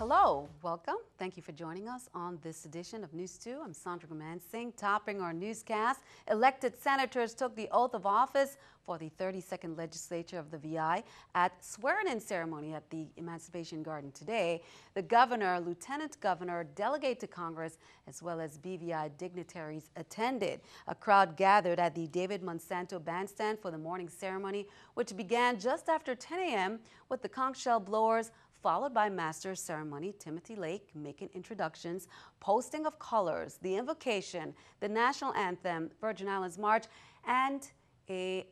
Hello, welcome. Thank you for joining us on this edition of News 2. I'm Sandra Singh. Topping our newscast, elected senators took the oath of office for the 32nd legislature of the VI at swearing-in ceremony at the Emancipation Garden today. The governor, lieutenant governor, delegate to Congress, as well as BVI dignitaries attended. A crowd gathered at the David Monsanto bandstand for the morning ceremony, which began just after 10 a.m. with the conch shell blowers, followed by Master of Ceremony Timothy Lake making introductions, posting of colors, the invocation, the national anthem, Virgin Islands March, and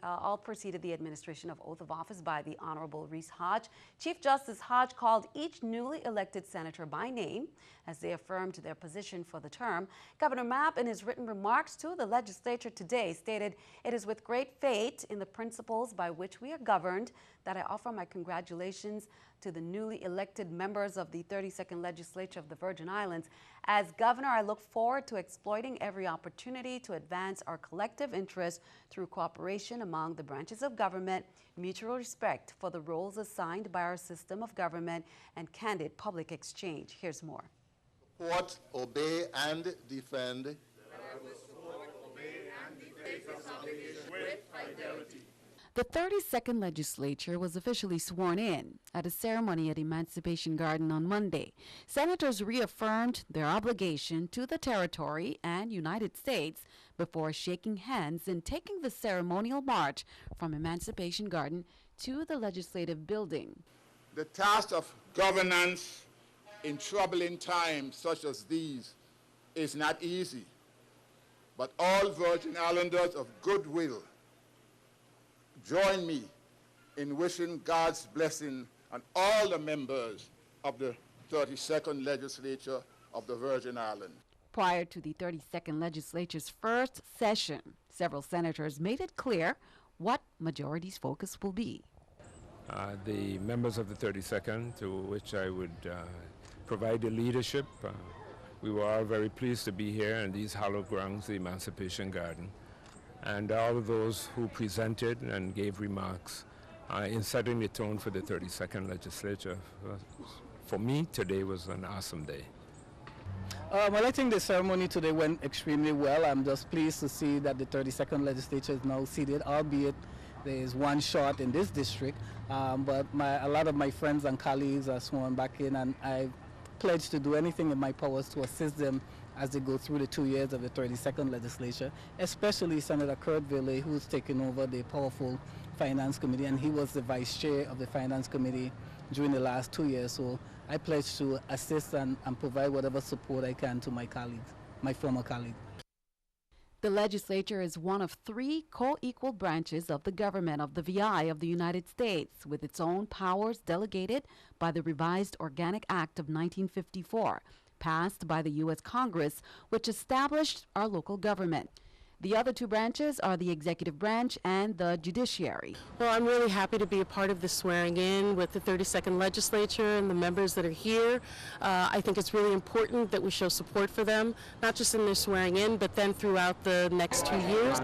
all preceded the administration of oath of office by the Honorable Reese Hodge. Chief Justice Hodge called each newly elected senator by name as they affirmed their position for the term. Governor Mapp, in his written remarks to the legislature today, stated, "It is with great faith in the principles by which we are governed that I offer my congratulations to the newly elected members of the 32nd Legislature of the Virgin Islands. As governor, I look forward to exploiting every opportunity to advance our collective interests through cooperation among the branches of government, mutual respect for the roles assigned by our system of government, and candid public exchange." Here's more. Support, obey, and defend. That I will support, obey, and defend this obligation with fidelity. The 32nd legislature was officially sworn in at a ceremony at Emancipation Garden on Monday. Senators reaffirmed their obligation to the territory and United States before shaking hands and taking the ceremonial march from Emancipation Garden to the legislative building. The task of governance in troubling times such as these is not easy, but all Virgin Islanders of goodwill join me in wishing God's blessing on all the members of the 32nd Legislature of the Virgin Islands. Prior to the 32nd Legislature's first session, several senators made it clear what majority's focus will be. The members of the 32nd, to which I would provide the leadership, we were all very pleased to be here in these hallowed grounds, the Emancipation Garden. And all of those who presented and gave remarks in setting the tone for the 32nd Legislature. For me, today was an awesome day. Well, I think the ceremony today went extremely well. I'm just pleased to see that the 32nd Legislature is now seated, albeit there is one short in this district. But a lot of my friends and colleagues are sworn back in, and I pledge to do anything in my powers to assist them as they go through the 2 years of the 32nd Legislature, especially Senator Kurt Vile, who's taken over the powerful Finance Committee, and he was the Vice Chair of the Finance Committee during the last 2 years. So I pledge to assist and provide whatever support I can to my colleagues, my former colleagues. The legislature is one of 3 co-equal branches of the government of the VI of the United States, with its own powers delegated by the revised Organic Act of 1954, passed by the U.S. Congress, which established our local government. The other 2 branches are the executive branch and the judiciary. Well, I'm really happy to be a part of the swearing in with the 32nd Legislature and the members that are here. I think it's really important that we show support for them, not just in their swearing in, but then throughout the next 2 years.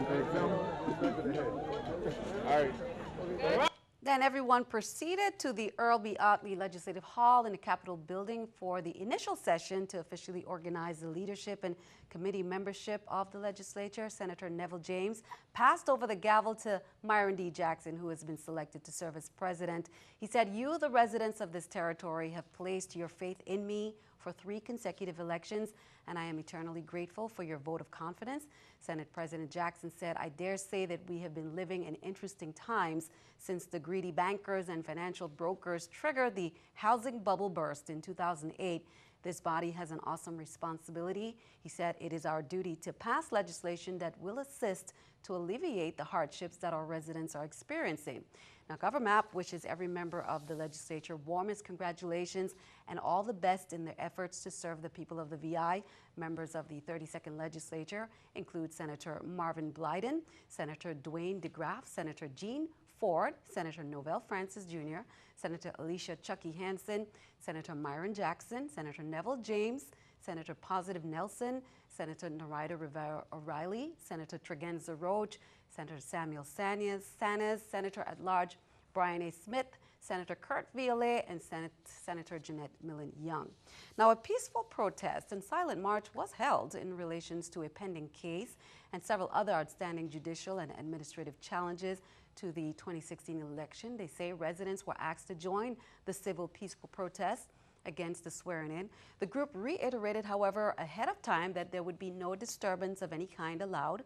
Then everyone proceeded to the Earl B. Otley Legislative Hall in the Capitol building for the initial session to officially organize the leadership and committee membership of the legislature. Senator Neville James passed over the gavel to Myron D. Jackson, who has been selected to serve as president. He said, "You, the residents of this territory, have placed your faith in me for 3 consecutive elections, and I am eternally grateful for your vote of confidence." Senate President Jackson said, "I dare say that we have been living in interesting times since the greedy bankers and financial brokers triggered the housing bubble burst in 2008. This body has an awesome responsibility." He said, "It is our duty to pass legislation that will assist to alleviate the hardships that our residents are experiencing." Now, Governor Mapp wishes every member of the legislature warmest congratulations and all the best in their efforts to serve the people of the VI. Members of the 32nd Legislature include Senator Marvin Blyden, Senator Dwayne DeGraff, Senator Jean Ford, Senator Novell Francis Jr., Senator Alicia Chucky Hansen, Senator Myron Jackson, Senator Neville James, Senator Positive Nelson, Senator Narida Rivera O'Reilly, Senator Tregenza Roach, Senator Samuel Sanas, Senator at Large Brian A. Smith, Senator Kurt Violet and Senator Jeanette Millen-Young. Now, a peaceful protest and silent march was held in relation to a pending case and several other outstanding judicial and administrative challenges to the 2016 election. They say residents were asked to join the civil peaceful protest against the swearing-in. The group reiterated, however, ahead of time that there would be no disturbance of any kind allowed.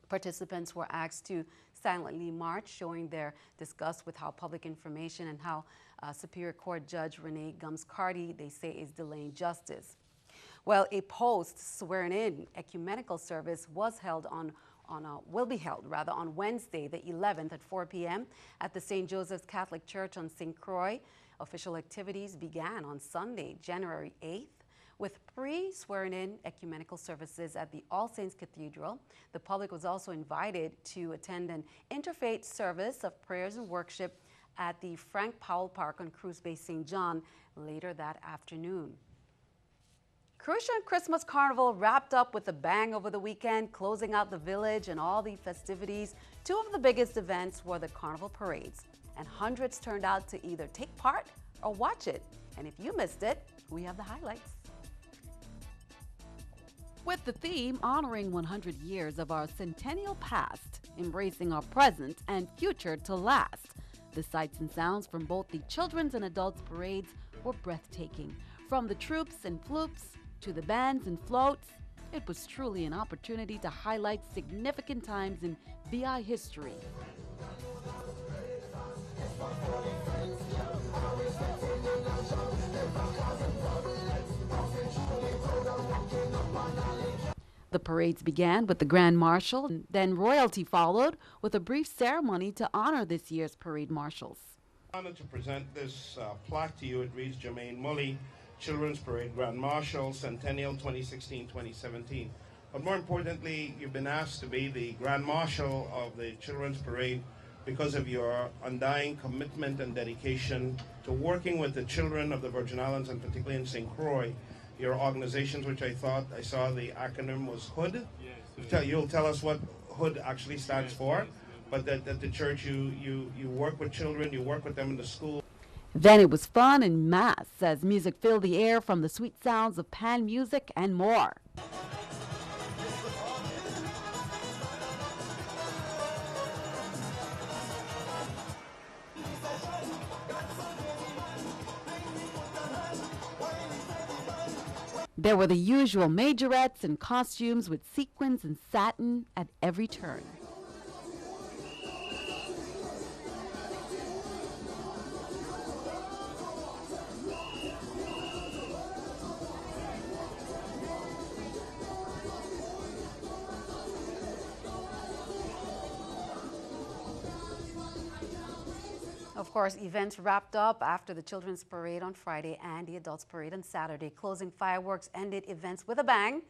Participants were asked to silently march, showing their disgust with how public information and how Superior Court Judge Renee Gums-Carty, they say, is delaying justice. Well, a post-swearing-in ecumenical service was held will be held on Wednesday, the 11th at 4 p.m. at the St. Joseph's Catholic Church on St. Croix. Official activities began on Sunday, January 8th, with pre-swearing-in ecumenical services at the All Saints Cathedral. The public was also invited to attend an interfaith service of prayers and worship at the Frank Powell Park on Cruise Bay St. John later that afternoon. Crucian Christmas Carnival wrapped up with a bang over the weekend, closing out the village and all the festivities. Two of the biggest events were the Carnival parades, and hundreds turned out to either take part or watch it. And if you missed it, we have the highlights. With the theme honoring 100 years of our centennial past, embracing our present and future to last, the sights and sounds from both the children's and adults parades were breathtaking. From the troops and floops to the bands and floats, it was truly an opportunity to highlight significant times in VI history. The parades began with the Grand Marshal, and then royalty followed with a brief ceremony to honor this year's parade marshals. I'm honored to present this plaque to you. It reads Jermaine Mully, Children's Parade Grand Marshal, Centennial 2016-2017. But more importantly, you've been asked to be the Grand Marshal of the Children's Parade because of your undying commitment and dedication to working with the children of the Virgin Islands, and particularly in St. Croix. Your organizations, which I saw the acronym was HOOD. Yes, you'll tell us what HOOD actually stands for, but that the church, you work with children, you work with them in the school. Then it was fun and mass as music filled the air from the sweet sounds of pan music and more. There were the usual majorettes and costumes with sequins and satin at every turn. Of course, events wrapped up after the Children's Parade on Friday and the Adults Parade on Saturday. Closing fireworks ended events with a bang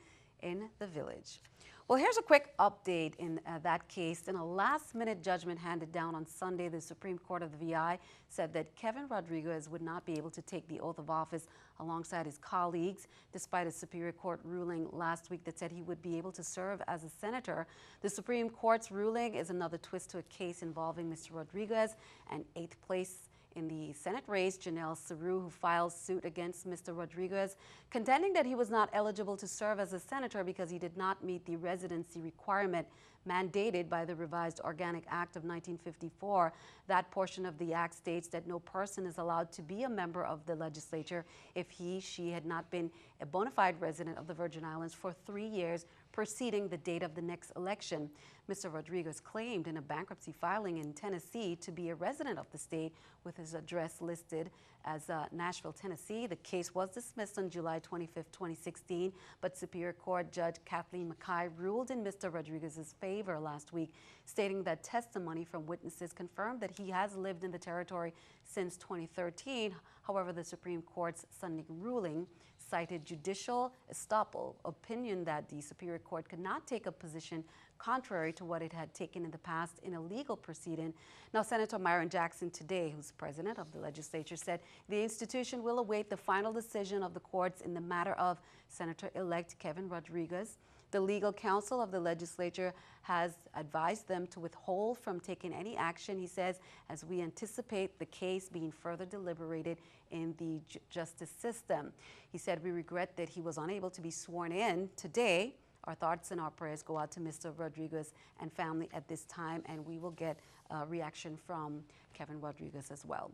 in the village. Well, here's a quick update in that case. In a last-minute judgment handed down on Sunday, the Supreme Court of the VI said that Kevin Rodriguez would not be able to take the oath of office alongside his colleagues, despite a Superior Court ruling last week that said he would be able to serve as a senator. The Supreme Court's ruling is another twist to a case involving Mr. Rodriguez and eighth place in the Senate race, Janelle Saru, who filed suit against Mr. Rodriguez, contending that he was not eligible to serve as a senator because he did not meet the residency requirement mandated by the revised Organic Act of 1954. That portion of the act states that no person is allowed to be a member of the legislature if she had not been a bona fide resident of the Virgin Islands for 3 years preceding the date of the next election. Mr. Rodriguez claimed in a bankruptcy filing in Tennessee to be a resident of the state with his address listed as Nashville, Tennessee. The case was dismissed on July 25, 2016, but Superior Court Judge Kathleen Mackay ruled in Mr. Rodriguez's favor last week, stating that testimony from witnesses confirmed that he has lived in the territory since 2013. However, the Supreme Court's Sunday ruling cited judicial estoppel, opinion that the Superior Court could not take a position contrary to what it had taken in the past in a legal proceeding. Now, Senator Myron Jackson today, who's president of the legislature, said the institution will await the final decision of the courts in the matter of Senator-elect Kevin Rodriguez. The legal counsel of the legislature has advised them to withhold from taking any action, he says, as we anticipate the case being further deliberated in the justice system. He said, we regret that he was unable to be sworn in today. Our thoughts and our prayers go out to Mr. Rodriguez and family at this time, and we will get a reaction from Kevin Rodriguez as well.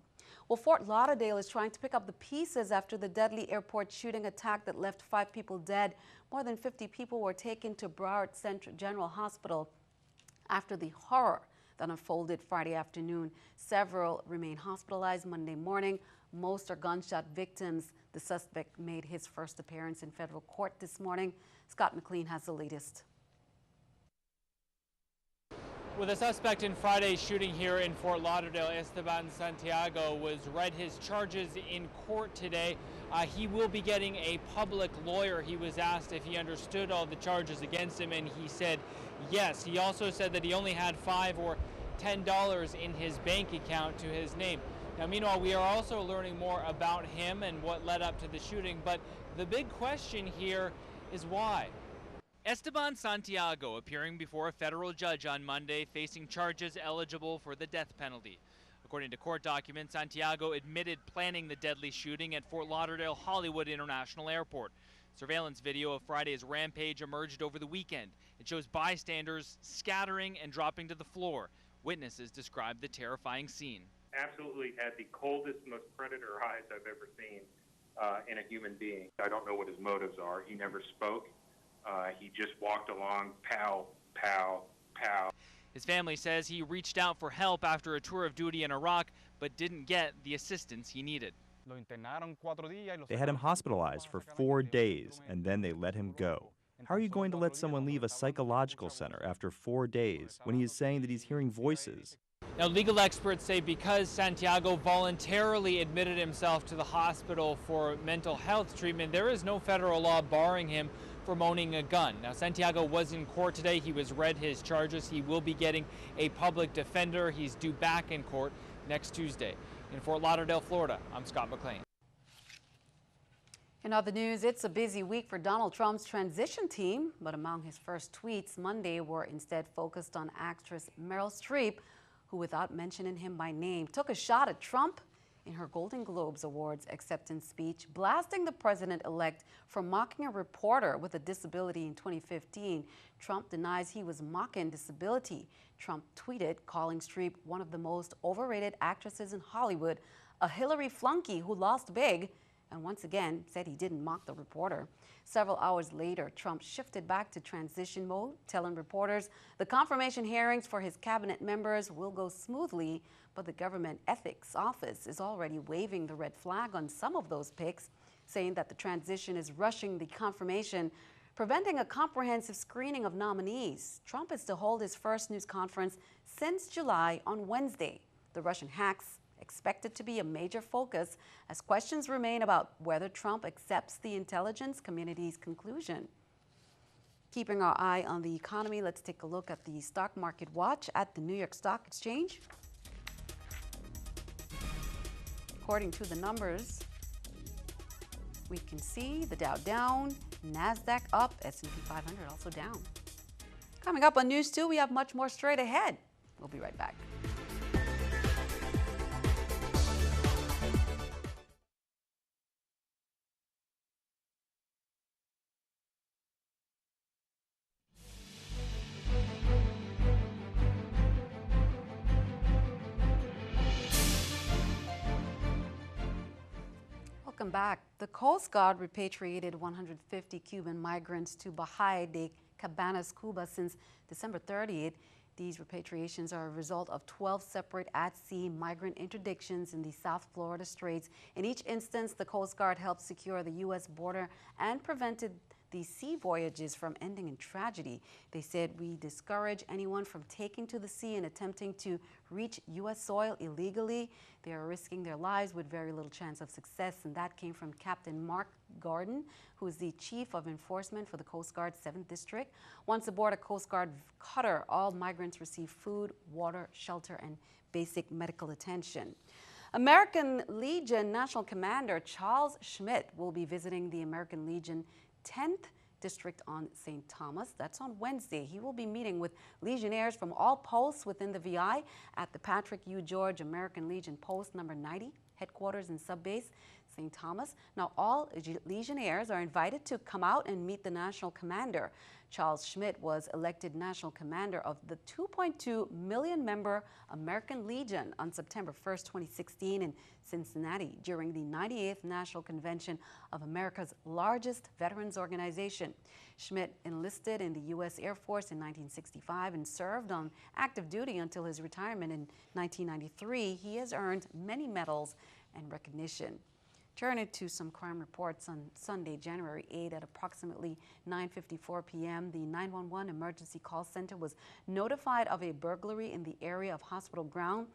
Well, Fort Lauderdale is trying to pick up the pieces after the deadly airport shooting attack that left 5 people dead. More than 50 people were taken to Broward Central General Hospital after the horror that unfolded Friday afternoon. Several remain hospitalized Monday morning. Most are gunshot victims. The suspect made his first appearance in federal court this morning. Scott McLean has the latest. Well, the suspect in Friday's shooting here in Fort Lauderdale, Esteban Santiago, was read his charges in court today. He will be getting a public lawyer. He was asked if he understood all the charges against him, and he said yes. He also said that he only had $5 or $10 in his bank account to his name. Now, meanwhile, we are also learning more about him and what led up to the shooting, but the big question here is why. Esteban Santiago appearing before a federal judge on Monday, facing charges eligible for the death penalty. According to court documents, Santiago admitted planning the deadly shooting at Fort Lauderdale Hollywood International Airport. Surveillance video of Friday's rampage emerged over the weekend. It shows bystanders scattering and dropping to the floor. Witnesses described the terrifying scene. Absolutely had the coldest, most predator eyes I've ever seen in a human being. I don't know what his motives are. He never spoke. He just walked along, pow, pow, pow. His family says he reached out for help after a tour of duty in Iraq, but didn't get the assistance he needed. They had him hospitalized for 4 days, and then they let him go. How are you going to let someone leave a psychological center after 4 days when he is saying that he's hearing voices? Now, legal experts say because Santiago voluntarily admitted himself to the hospital for mental health treatment, there is no federal law barring him from owning a gun. Now, Santiago was in court today. He was read his charges. He will be getting a public defender. He's due back in court next Tuesday. In Fort Lauderdale, Florida, I'm Scott McLean. In other news, it's a busy week for Donald Trump's transition team, but among his first tweets Monday were instead focused on actress Meryl Streep, who, without mentioning him by name, took a shot at Trump in her Golden Globes Awards acceptance speech, blasting the president-elect for mocking a reporter with a disability in 2015. Trump denies he was mocking disability. Trump tweeted calling Streep one of the most overrated actresses in Hollywood, a Hillary flunky who lost big, and once again said he didn't mock the reporter. Several hours later, Trump shifted back to transition mode, telling reporters the confirmation hearings for his cabinet members will go smoothly, but the Government Ethics Office is already waving the red flag on some of those picks, saying that the transition is rushing the confirmation, preventing a comprehensive screening of nominees. Trump is to hold his first news conference since July on Wednesday. The Russian hacks expected to be a major focus as questions remain about whether Trump accepts the intelligence community's conclusion. Keeping our eye on the economy, let's take a look at the stock market watch at the New York Stock Exchange. According to the numbers, we can see the Dow down, NASDAQ up, S&P 500 also down. Coming up on News 2, we have much more straight ahead. We'll be right back. Welcome back. The Coast Guard repatriated 150 Cuban migrants to Bahia de Cabanas, Cuba since December 30th. These repatriations are a result of 12 separate at-sea migrant interdictions in the South Florida Straits. In each instance, the Coast Guard helped secure the U.S. border and prevented the sea voyages from ending in tragedy. They said, we discourage anyone from taking to the sea and attempting to reach U.S. soil illegally. They are risking their lives with very little chance of success. And that came from Captain Mark Garden, who is the Chief of Enforcement for the Coast Guard 7th District. Once aboard a Coast Guard cutter, all migrants receive food, water, shelter, and basic medical attention. American Legion National Commander Charles Schmidt will be visiting the American Legion 10th district on St. Thomas. That's on Wednesday. He will be meeting with Legionnaires from all posts within the VI at the Patrick U. George American Legion Post number 90, headquarters and subbase, St. Thomas. Now, all Legionnaires are invited to come out and meet the National Commander. Charles Schmidt was elected National Commander of the 2.2 million member American Legion on September 1st, 2016 in Cincinnati during the 98th National Convention of America's largest veterans organization. Schmidt enlisted in the U.S. Air Force in 1965 and served on active duty until his retirement in 1993. He has earned many medals and recognition. Turning to some crime reports on Sunday, January 8 at approximately 9:54 p.m., the 911 emergency call center was notified of a burglary in the area of hospital ground.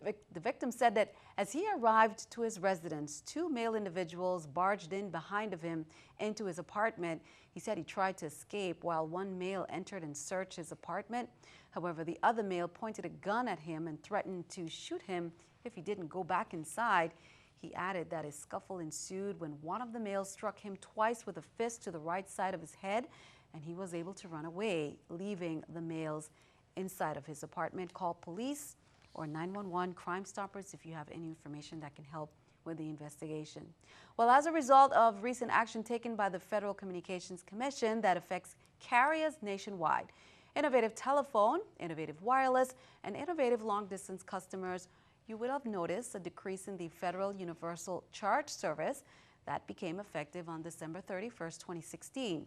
The victim said that as he arrived to his residence, two male individuals barged in behind of him into his apartment. He said he tried to escape while one male entered and searched his apartment. However, the other male pointed a gun at him and threatened to shoot him if he didn't go back inside. He added that a scuffle ensued when one of the males struck him twice with a fist to the right side of his head, and he was able to run away, leaving the males inside of his apartment. Call police or 911 Crime Stoppers if you have any information that can help with the investigation. Well, as a result of recent action taken by the Federal Communications Commission that affects carriers nationwide, Innovative Telephone, Innovative Wireless, and Innovative Long-Distance customers, you will have noticed a decrease in the Federal Universal Charge Service that became effective on December 31st, 2016.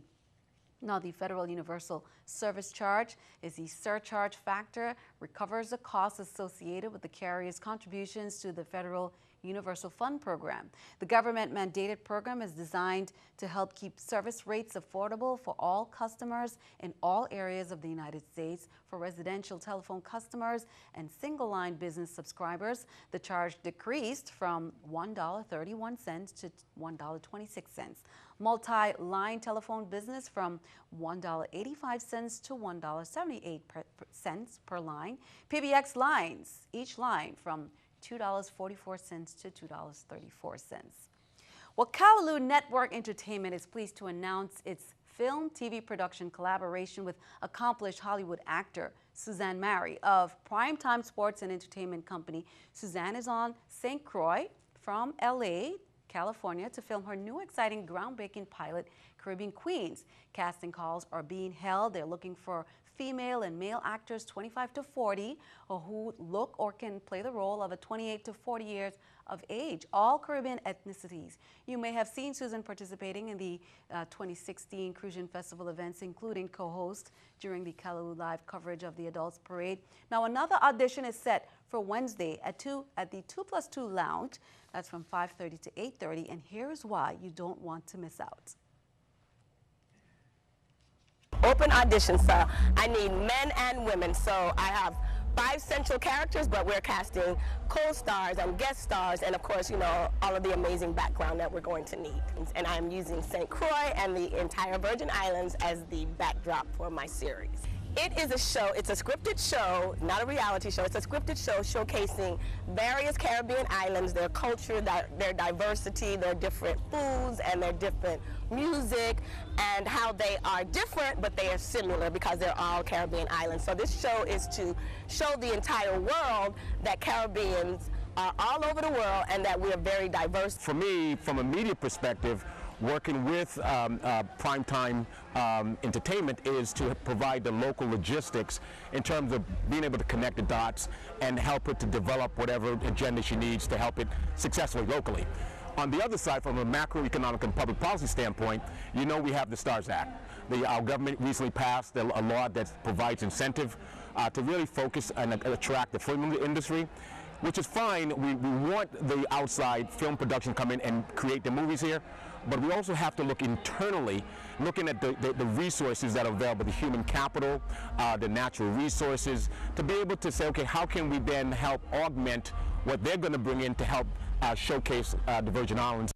Now, the Federal Universal Service Charge is the surcharge factor, recovers the costs associated with the carrier's contributions to the Federal Universal Fund Program. The government-mandated program is designed to help keep service rates affordable for all customers in all areas of the United States. For residential telephone customers and single-line business subscribers, the charge decreased from $1.31 to $1.26. Multi-line telephone business from $1.85 to $1.78 per line. PBX lines, each line from $2.44 to $2.34. Well, Callaloo Network Entertainment is pleased to announce its film TV production collaboration with accomplished Hollywood actor Suzanne Mary of Primetime Sports and Entertainment Company. Suzanne is on St. Croix from LA, California, to film her new exciting groundbreaking pilot, Caribbean Queens. Casting calls are being held. They're looking for female and male actors 25 to 40 or who look or can play the role of a 28 to 40 years of age, all Caribbean ethnicities. You may have seen Susan participating in the 2016 Crucian Festival events, including co-host during the Callaloo Live coverage of the Adults Parade. Now, another audition is set for Wednesday at the 2+2 Lounge. That's from 5:30 to 8:30, and here's why you don't want to miss out. Open audition, so I need men and women. So I have 5 central characters, but we're casting co-stars and guest stars, and of course, you know, all of the amazing background that we're going to need. And I'm using St. Croix and the entire Virgin Islands as the backdrop for my series. It is a show, it's a scripted show, not a reality show. It's a scripted show showcasing various Caribbean islands, their culture, their diversity, their different foods, and their different music, and how they are different, but they are similar because they're all Caribbean islands. So this show is to show the entire world that Caribbeans are all over the world and that we're very diverse. For me, from a media perspective, working with Primetime Entertainment is to provide the local logistics in terms of being able to connect the dots and help her to develop whatever agenda she needs to help it successfully locally. On the other side, from a macroeconomic and public policy standpoint, you know we have the STARS Act. Our government recently passed a law that provides incentive to really focus and attract the film industry, which is fine. We want the outside film production to come in and create the movies here, but we also have to look internally, looking at the resources that are available, the human capital, the natural resources, to be able to say, okay, how can we then help augment what they're going to bring in to help showcase the Virgin Islands.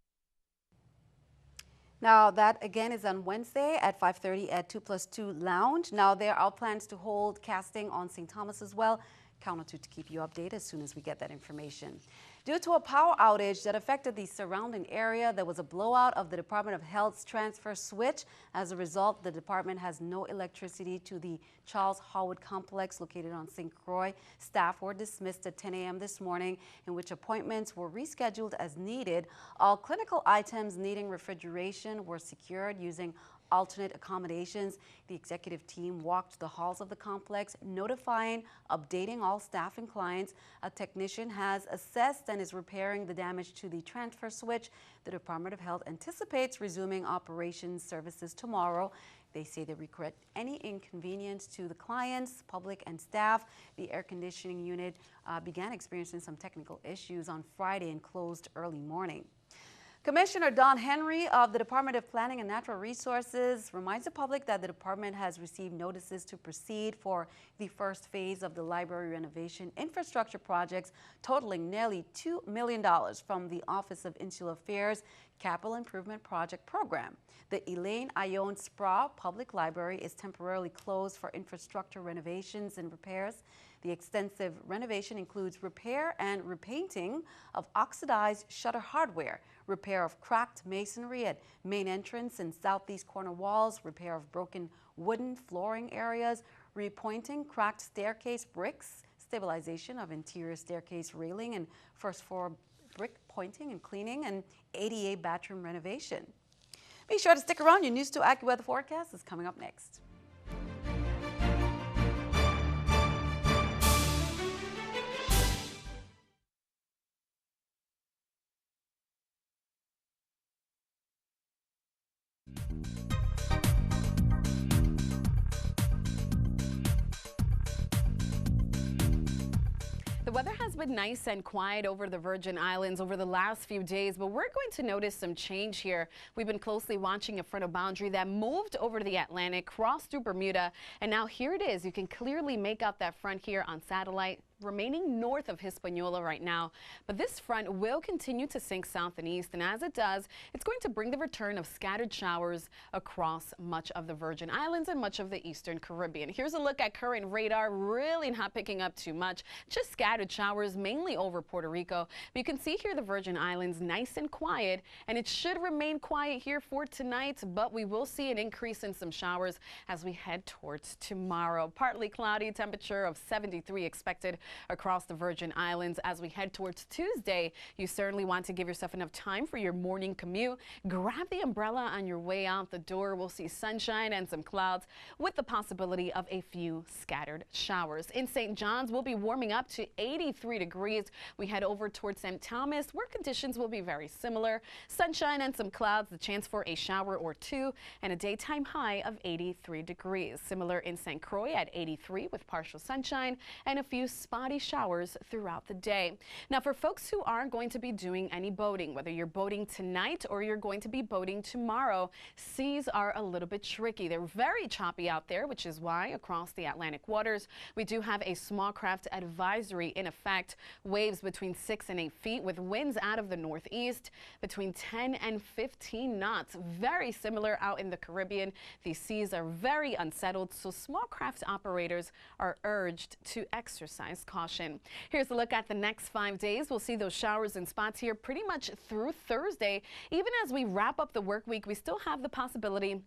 Now, that again is on Wednesday at 5:30 at 2+2 Lounge. Now, there are plans to hold casting on St. Thomas as well. Count on to keep you updated as soon as we get that information. Due to a power outage that affected the surrounding area, there was a blowout of the Department of Health's transfer switch. As a result, the department has no electricity to the Charles Howard complex located on St. Croix. Staff were dismissed at 10 a.m. this morning, in which appointments were rescheduled as needed. All clinical items needing refrigeration were secured using alternate accommodations. The executive team walked the halls of the complex, notifying, updating all staff and clients. A technician has assessed and is repairing the damage to the transfer switch. The Department of Health anticipates resuming operations services tomorrow. They say they regret any inconvenience to the clients, public, and staff. The air conditioning unit began experiencing some technical issues on Friday and closed early morning. Commissioner Don Henry of the Department of Planning and Natural Resources reminds the public that the department has received notices to proceed for the first phase of the library renovation infrastructure projects totaling nearly $2 million from the Office of Insular Affairs Capital Improvement Project Program. The Elaine Ione Sproul Public Library is temporarily closed for infrastructure renovations and repairs. The extensive renovation includes repair and repainting of oxidized shutter hardware, repair of cracked masonry at main entrance and southeast corner walls, repair of broken wooden flooring areas, repointing cracked staircase bricks, stabilization of interior staircase railing and first floor brick pointing and cleaning, and ADA bathroom renovation. Be sure to stick around. Your News 2 AccuWeather forecast is coming up next. The weather has been nice and quiet over the Virgin Islands over the last few days, but we're going to notice some change here. We've been closely watching a front of boundary that moved over the Atlantic, crossed through Bermuda, and now here it is. You can clearly make out that front here on satellite, remaining north of Hispaniola right now. But this front will continue to sink south and east, and as it does, it's going to bring the return of scattered showers across much of the Virgin Islands and much of the Eastern Caribbean. Here's a look at current radar, really not picking up too much, just scattered showers mainly over Puerto Rico. But you can see here the Virgin Islands nice and quiet, and it should remain quiet here for tonight, but we will see an increase in some showers as we head towards tomorrow. Partly cloudy, temperature of 73 expected across the Virgin Islands. As we head towards Tuesday, you certainly want to give yourself enough time for your morning commute. Grab the umbrella on your way out the door. We'll see sunshine and some clouds with the possibility of a few scattered showers. In St. John's, we'll be warming up to 83 degrees. We head over towards St. Thomas, where conditions will be very similar. Sunshine and some clouds, the chance for a shower or two, and a daytime high of 83 degrees. Similar in St. Croix at 83 with partial sunshine and a few spotty showers throughout the day. Now, for folks who aren't going to be doing any boating, whether you're boating tonight or you're going to be boating tomorrow, seas are a little bit tricky. They're very choppy out there, which is why across the Atlantic waters, we do have a small craft advisory in effect. Waves between 6 and 8 feet with winds out of the northeast between 10 and 15 knots. Very similar out in the Caribbean. These seas are very unsettled, so small craft operators are urged to exercise caution. Here's a look at the next 5 days. We'll see those showers and spots here pretty much through Thursday. Even as we wrap up the work week, we still have the possibility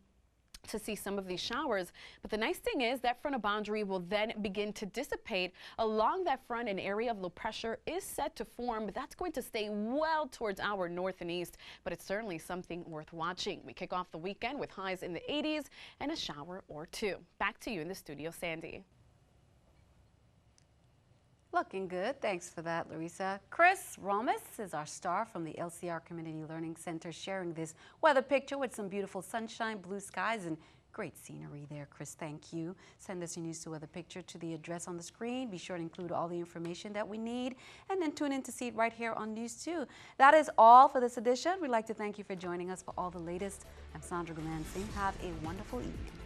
to see some of these showers. But the nice thing is that front of boundary will then begin to dissipate. Along that front, an area of low pressure is set to form, but that's going to stay well towards our north and east, but it's certainly something worth watching. We kick off the weekend with highs in the 80s and a shower or two. Back to you in the studio, Sandy. Looking good. Thanks for that, Larissa. Chris Ramos is our star from the LCR Community Learning Center, sharing this weather picture with some beautiful sunshine, blue skies, and great scenery there. Chris, thank you. Send us your News 2 weather picture to the address on the screen. Be sure to include all the information that we need, and then tune in to see it right here on News 2. That is all for this edition. We'd like to thank you for joining us for all the latest. I'm Sandra Gumansing. Have a wonderful evening.